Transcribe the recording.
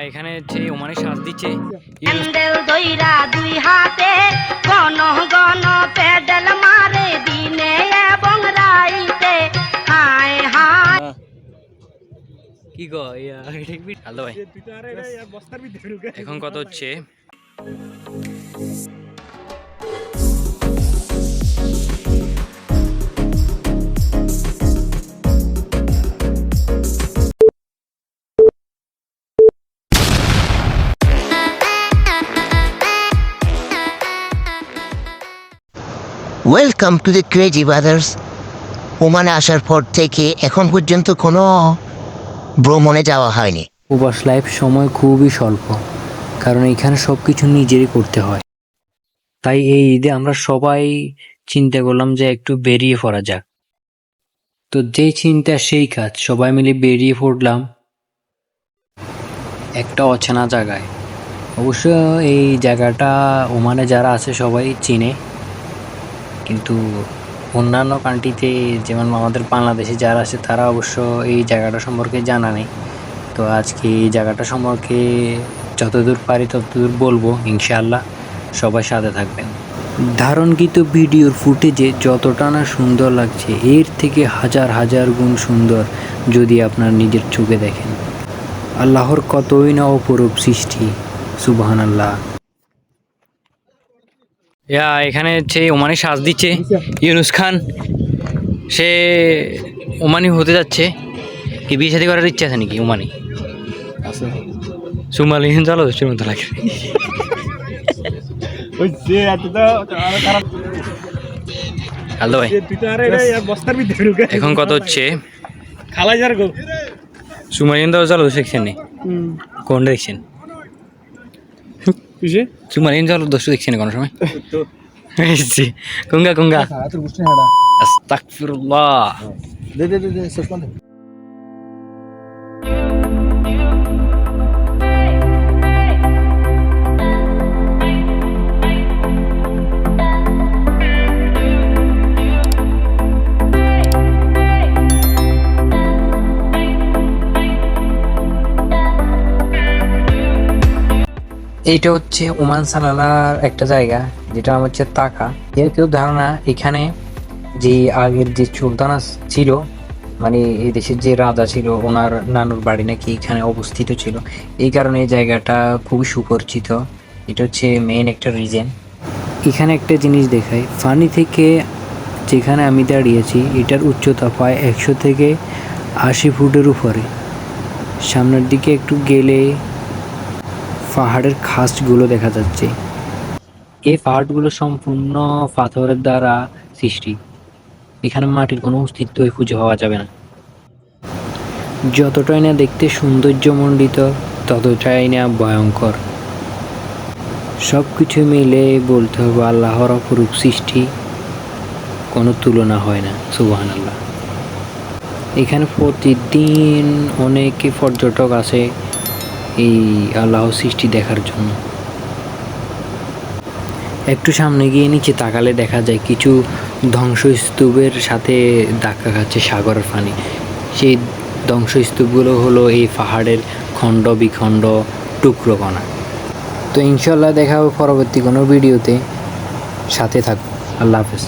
এখানে হচ্ছে ওমানে শ্বাস দিচ্ছে হ্যান্ডেল দইরা দুই হাতে গণ গণ পেডেল মারে দিনে এবং রাইতে হায় হায়। কি গো হ্যালো ভাই, এখন কত হচ্ছে? Welcome to the crazy brothers. ওমানে আসার পর থেকে এখন পর্যন্ত কোনো ভ্রমণে যাওয়া হয়নি। প্রবাস লাইফ সময় খুবই স্বল্প, কারণ এখানে সব কিছু নিজেরই করতে হয়। তাই এই ঈদে আমরা সবাই চিন্তা করলাম যে একটু বেরিয়ে পড়া যাক। তো যেই চিন্তা সেই কাজ, সবাই মিলে বেরিয়ে পড়লাম একটা অচেনা জায়গায়। অবশ্য এই জায়গাটা ওমানে যারা আছে সবাই চিনে, কিন্তু অন্যান্য কান্ট্রিতে যেমন আমাদের বাংলাদেশে যারা আছে তারা অবশ্য এই জায়গাটা সম্পর্কে জানা নেই। তো আজকে এই জায়গাটা সম্পর্কে যতদূর পারি ততদূর বলবো ইনশাআল্লাহ, সবাই সাথে থাকবেন। ধারণকৃত ভিডিওর ফুটেজে যতটা না সুন্দর লাগছে, এর থেকে হাজার হাজার গুণ সুন্দর যদি আপনার নিজের চোখে দেখেন। আল্লাহর কতই না অপরূপ সৃষ্টি, সুবহানাল্লাহ। এখানে হচ্ছে ওমানি শ্বাস দিচ্ছে ইউনুস খান, সে ওমানি হতে যাচ্ছে। কি বিয়ে শাদী করার ইচ্ছা আছে নাকি ওমানি? সুমালি চালো দোষের মতো লাগে। হ্যালো ভাই, এখন কত হচ্ছে? সুমালিয়ান তো চালো দেখছেন নি? কোনটা দেখছেন? সুমালিয়ান চালো দোষ দেখছেন কোনো সময়? কুঙ্গা কুঙ্গা আস্তাগফিরুল্লাহ। এইটা হচ্ছে ওমান সালালার একটা জায়গা, যেটা হচ্ছে তাকা। এর কেউ ধারণা এখানে যে আগের যে সুলতান ছিল, মানে এই দেশের যে রাজা ছিল, ওনার নানুর বাড়ি নাকি এখানে অবস্থিত ছিল। এই কারণে এই জায়গাটা খুবই সুপরিচিত। এটা হচ্ছে মেইন একটা রিজন। এখানে একটা জিনিস দেখাই, ফানি থেকে যেখানে আমি দাঁড়িয়েছি এটার উচ্চতা প্রায় 100 থেকে 80 ফুটের উপরে। সামনের দিকে একটু গেলে পাহাড়ের খাসগুলো দেখা যাচ্ছে। এই পাহাড়গুলো সম্পূর্ণ পাথরের দ্বারা সৃষ্টি, এখানে মাটির কোনো অস্তিত্বই খুঁজে পাওয়া যাবে না। যতটাই না দেখতে সৌন্দর্যমণ্ডিত, ততটাই না ভয়ঙ্কর। সব কিছু মিলে বলতে হবে আল্লাহর অপরূপ সৃষ্টি, কোনো তুলনা হয় না, সুবহানাল্লাহ। এখানে প্রতিদিন অনেকে পর্যটক আসে এই আল্লাহর সৃষ্টি দেখার জন্য। একটু সামনে গিয়ে নিচে তাকালে দেখা যায় কিছু ধ্বংসস্তূপের সাথে ধাক্কা খাচ্ছে সাগরের পানি। সেই ধ্বংসস্তূপগুলো হলো এই পাহাড়ের খণ্ড বিখণ্ড টুকরো কণা। তো ইনশাল্লাহ দেখা হবে পরবর্তী কোনো ভিডিওতে, সাথে থাকুন। আল্লাহ হাফেজ।